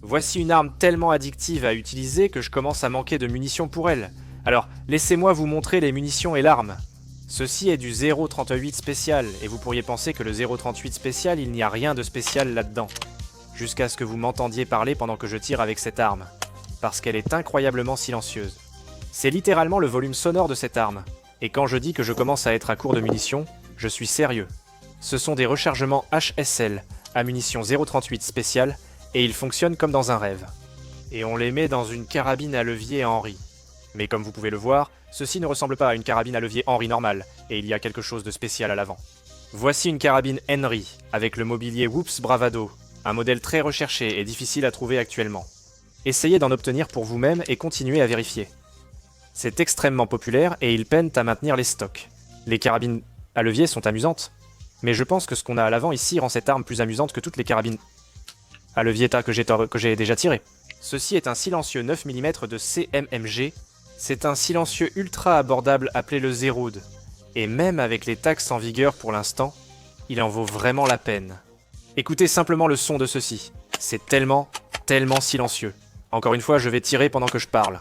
Voici une arme tellement addictive à utiliser que je commence à manquer de munitions pour elle. Alors, laissez-moi vous montrer les munitions et l'arme. Ceci est du 0.38 spécial, et vous pourriez penser que le 0.38 spécial, il n'y a rien de spécial là-dedans. Jusqu'à ce que vous m'entendiez parler pendant que je tire avec cette arme. Parce qu'elle est incroyablement silencieuse. C'est littéralement le volume sonore de cette arme. Et quand je dis que je commence à être à court de munitions, je suis sérieux. Ce sont des rechargements HSL, à munitions 0.38 spécial, et ils fonctionnent comme dans un rêve. Et on les met dans une carabine à levier Henry. Mais comme vous pouvez le voir, ceci ne ressemble pas à une carabine à levier Henry normale, et il y a quelque chose de spécial à l'avant. Voici une carabine Henry, avec le mobilier Whoops Bravado, un modèle très recherché et difficile à trouver actuellement. Essayez d'en obtenir pour vous-même et continuez à vérifier. C'est extrêmement populaire et ils peinent à maintenir les stocks. Les carabines à levier sont amusantes, mais je pense que ce qu'on a à l'avant ici rend cette arme plus amusante que toutes les carabines à levier que j'ai déjà tirées. Ceci est un silencieux 9 mm de CMMG. C'est un silencieux ultra abordable appelé le Zeroud. Et même avec les taxes en vigueur pour l'instant, il en vaut vraiment la peine. Écoutez simplement le son de ceci. C'est tellement silencieux. Encore une fois, je vais tirer pendant que je parle.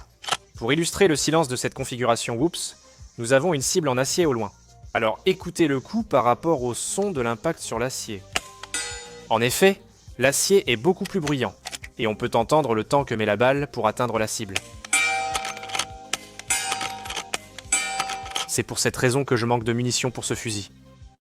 Pour illustrer le silence de cette configuration Whoops, nous avons une cible en acier au loin. Alors écoutez le coup par rapport au son de l'impact sur l'acier. En effet, l'acier est beaucoup plus bruyant, et on peut entendre le temps que met la balle pour atteindre la cible. C'est pour cette raison que je manque de munitions pour ce fusil.